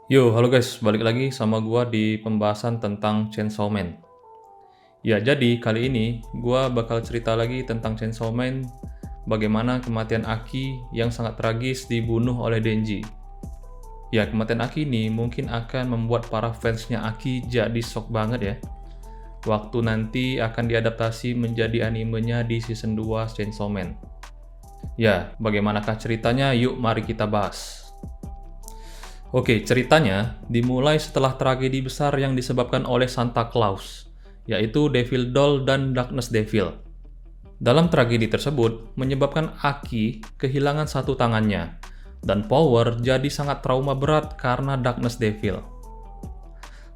Yo, halo guys, balik lagi sama gua di pembahasan tentang Chainsaw Man. Ya, jadi kali ini gua bakal cerita lagi tentang Chainsaw Man, bagaimana kematian Aki yang sangat tragis dibunuh oleh Denji. Ya, kematian Aki ini mungkin akan membuat para fansnya Aki jadi shock banget ya. Waktu nanti akan diadaptasi menjadi animenya di season 2 Chainsaw Man. Ya, bagaimanakah ceritanya? Yuk mari kita bahas. Oke, ceritanya dimulai setelah tragedi besar yang disebabkan oleh Santa Claus, yaitu Devil Doll dan Darkness Devil. Dalam tragedi tersebut, menyebabkan Aki kehilangan satu tangannya, dan Power jadi sangat trauma berat karena Darkness Devil.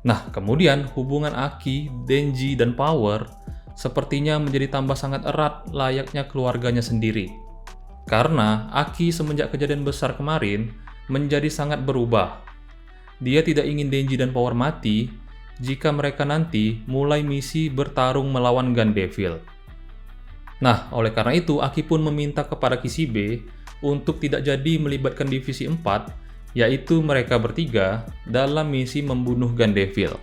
Nah, kemudian hubungan Aki, Denji, dan Power sepertinya menjadi tambah sangat erat layaknya keluarganya sendiri. Karena Aki semenjak kejadian besar kemarin menjadi sangat berubah. Dia tidak ingin Denji dan Power mati jika mereka nanti mulai misi bertarung melawan Gun Devil. Nah, oleh karena itu Aki pun meminta kepada Kishibe untuk tidak jadi melibatkan divisi 4, yaitu mereka bertiga dalam misi membunuh Gun Devil.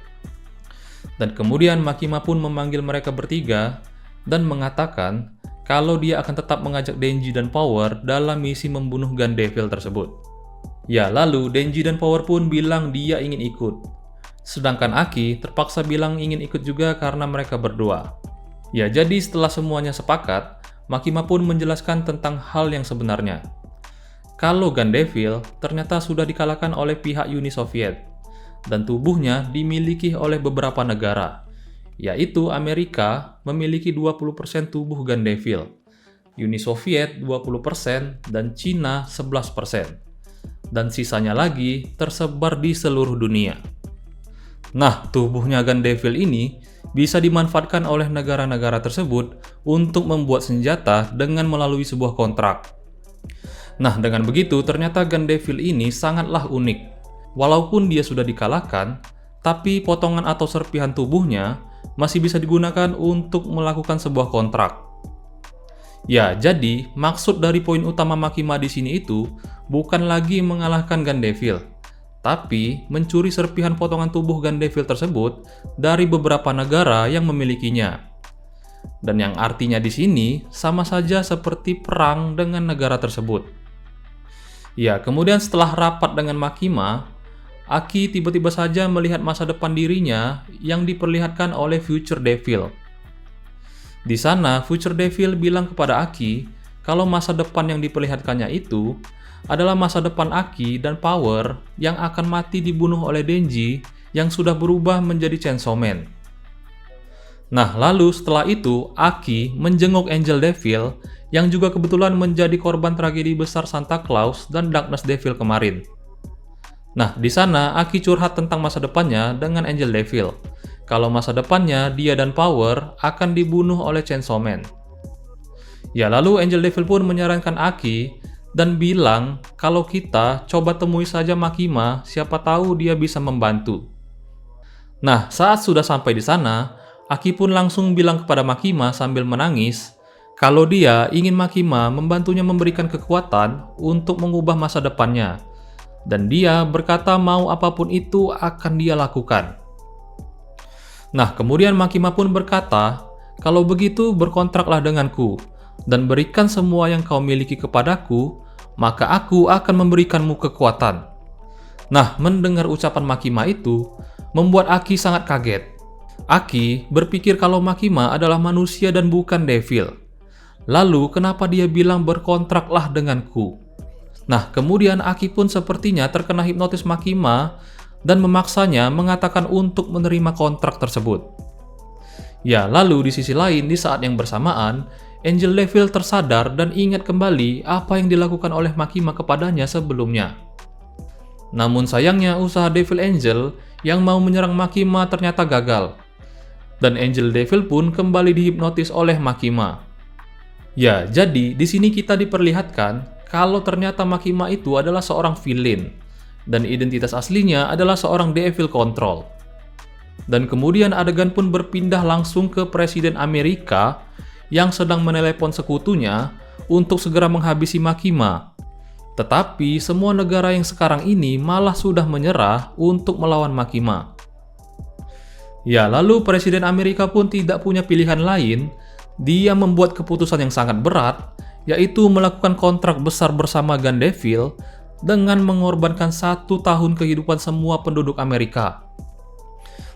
Dan kemudian Makima pun memanggil mereka bertiga dan mengatakan kalau dia akan tetap mengajak Denji dan Power dalam misi membunuh Gun Devil tersebut. Ya, lalu Denji dan Power pun bilang dia ingin ikut. Sedangkan Aki terpaksa bilang ingin ikut juga karena mereka berdua. Ya, jadi setelah semuanya sepakat, Makima pun menjelaskan tentang hal yang sebenarnya. Kalau Gun Devil ternyata sudah dikalahkan oleh pihak Uni Soviet, dan tubuhnya dimiliki oleh beberapa negara, yaitu Amerika memiliki 20% tubuh Gun Devil, Uni Soviet 20%, dan Cina 11%. Dan sisanya lagi tersebar di seluruh dunia. Nah, tubuhnya Gun Devil ini bisa dimanfaatkan oleh negara-negara tersebut untuk membuat senjata dengan melalui sebuah kontrak. Nah, dengan begitu ternyata Gun Devil ini sangatlah unik. Walaupun dia sudah dikalahkan, tapi potongan atau serpihan tubuhnya masih bisa digunakan untuk melakukan sebuah kontrak. Ya, jadi maksud dari poin utama Makima di sini itu bukan lagi mengalahkan Gun Devil, tapi mencuri serpihan potongan tubuh Gun Devil tersebut dari beberapa negara yang memilikinya. Dan yang artinya di sini sama saja seperti perang dengan negara tersebut. Ya, kemudian setelah rapat dengan Makima, Aki tiba-tiba saja melihat masa depan dirinya yang diperlihatkan oleh Future Devil. Di sana, Future Devil bilang kepada Aki kalau masa depan yang diperlihatkannya itu adalah masa depan Aki dan Power yang akan mati dibunuh oleh Denji yang sudah berubah menjadi Chainsaw Man. Nah, lalu setelah itu Aki menjenguk Angel Devil yang juga kebetulan menjadi korban tragedi besar Santa Claus dan Darkness Devil kemarin. Nah, di sana Aki curhat tentang masa depannya dengan Angel Devil. Kalau masa depannya dia dan Power akan dibunuh oleh Chainsaw Man. Ya, lalu Angel Devil pun menyarankan Aki dan bilang kalau kita coba temui saja Makima, siapa tahu dia bisa membantu. Nah, saat sudah sampai di sana, Aki pun langsung bilang kepada Makima sambil menangis kalau dia ingin Makima membantunya memberikan kekuatan untuk mengubah masa depannya. Dan dia berkata mau apapun itu akan dia lakukan. Nah, kemudian Makima pun berkata, kalau begitu berkontraklah denganku, dan berikan semua yang kau miliki kepadaku, maka aku akan memberikanmu kekuatan. Nah, mendengar ucapan Makima itu, membuat Aki sangat kaget. Aki berpikir kalau Makima adalah manusia dan bukan devil. Lalu, kenapa dia bilang berkontraklah denganku? Nah, kemudian Aki pun sepertinya terkena hipnotis Makima dan memaksanya mengatakan untuk menerima kontrak tersebut. Ya, lalu di sisi lain, di saat yang bersamaan, Angel Devil tersadar dan ingat kembali apa yang dilakukan oleh Makima kepadanya sebelumnya. Namun sayangnya usaha Devil Angel yang mau menyerang Makima ternyata gagal. Dan Angel Devil pun kembali dihipnotis oleh Makima. Ya, jadi di sini kita diperlihatkan kalau ternyata Makima itu adalah seorang villain. Dan identitas aslinya adalah seorang Devil Control. Dan kemudian adegan pun berpindah langsung ke Presiden Amerika yang sedang menelepon sekutunya untuk segera menghabisi Makima. Tetapi semua negara yang sekarang ini malah sudah menyerah untuk melawan Makima. Ya, lalu Presiden Amerika pun tidak punya pilihan lain. Dia membuat keputusan yang sangat berat, yaitu melakukan kontrak besar bersama Gandeville dengan mengorbankan 1 tahun kehidupan semua penduduk Amerika.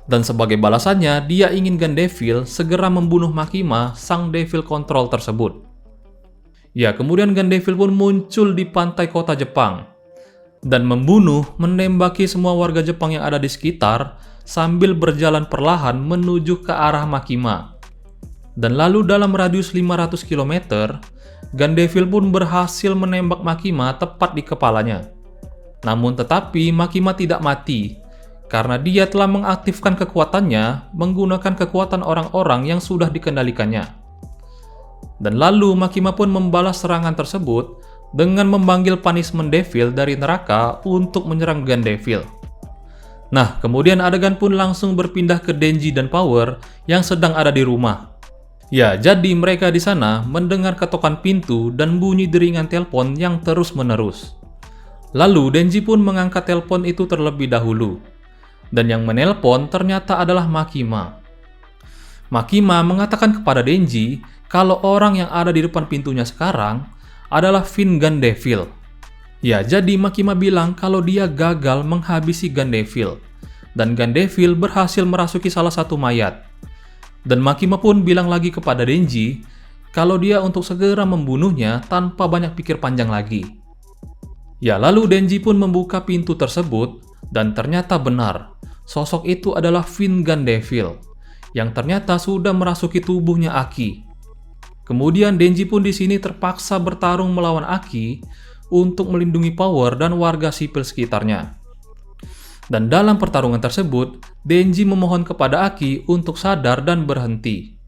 Dan sebagai balasannya, dia ingin Gandeville segera membunuh Makima, sang Devil Control tersebut. Ya, kemudian Gandeville pun muncul di pantai kota Jepang dan menembaki semua warga Jepang yang ada di sekitar sambil berjalan perlahan menuju ke arah Makima. Dan lalu dalam radius 500 km, Gandeville pun berhasil menembak Makima tepat di kepalanya. Namun tetapi Makima tidak mati, karena dia telah mengaktifkan kekuatannya menggunakan kekuatan orang-orang yang sudah dikendalikannya. Dan lalu Makima pun membalas serangan tersebut dengan memanggil Punishment Devil dari neraka untuk menyerang Gandeville. Nah, kemudian adegan pun langsung berpindah ke Denji dan Power yang sedang ada di rumah. Ya, jadi mereka di sana mendengar ketukan pintu dan bunyi deringan telepon yang terus-menerus. Lalu Denji pun mengangkat telepon itu terlebih dahulu. Dan yang menelpon ternyata adalah Makima. Makima mengatakan kepada Denji kalau orang yang ada di depan pintunya sekarang adalah Vin Gandeville. Ya, jadi Makima bilang kalau dia gagal menghabisi Gandeville, dan Gandeville berhasil merasuki salah satu mayat. Dan Makima pun bilang lagi kepada Denji kalau dia untuk segera membunuhnya tanpa banyak pikir panjang lagi. Ya, lalu Denji pun membuka pintu tersebut, dan ternyata benar, sosok itu adalah Vin Gandeville, yang ternyata sudah merasuki tubuhnya Aki. Kemudian Denji pun di sini terpaksa bertarung melawan Aki untuk melindungi Power dan warga sipil sekitarnya. Dan dalam pertarungan tersebut, Denji memohon kepada Aki untuk sadar dan berhenti.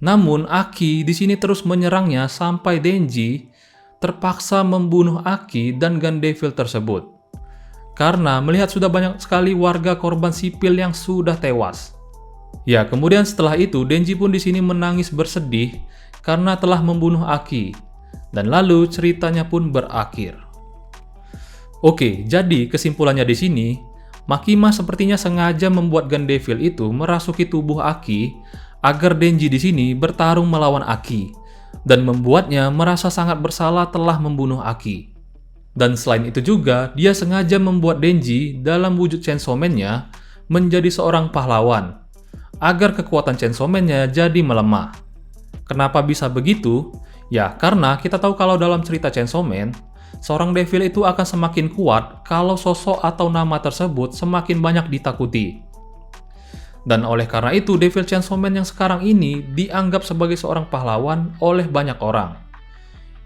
Namun Aki di sini terus menyerangnya sampai Denji terpaksa membunuh Aki dan Gandeville tersebut. Karena melihat sudah banyak sekali warga korban sipil yang sudah tewas. Ya, kemudian setelah itu Denji pun di sini menangis bersedih karena telah membunuh Aki, dan lalu ceritanya pun berakhir. Oke, jadi kesimpulannya di sini, Makima sepertinya sengaja membuat Gandeville itu merasuki tubuh Aki agar Denji di sini bertarung melawan Aki, dan membuatnya merasa sangat bersalah telah membunuh Aki. Dan selain itu juga, dia sengaja membuat Denji dalam wujud Chainsaw Man-nya menjadi seorang pahlawan, agar kekuatan Chainsaw Man-nya jadi melemah. Kenapa bisa begitu? Ya, karena kita tahu kalau dalam cerita Chainsaw Man, seorang devil itu akan semakin kuat kalau sosok atau nama tersebut semakin banyak ditakuti. Dan oleh karena itu, Devil Chainsaw Man yang sekarang ini dianggap sebagai seorang pahlawan oleh banyak orang.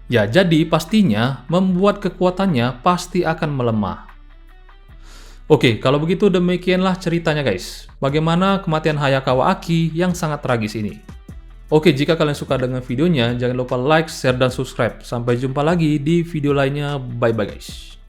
Ya, jadi pastinya membuat kekuatannya pasti akan melemah. Oke, kalau begitu demikianlah ceritanya guys. Bagaimana kematian Hayakawa Aki yang sangat tragis ini. Oke, jika kalian suka dengan videonya, jangan lupa like, share, dan subscribe. Sampai jumpa lagi di video lainnya. Bye-bye guys.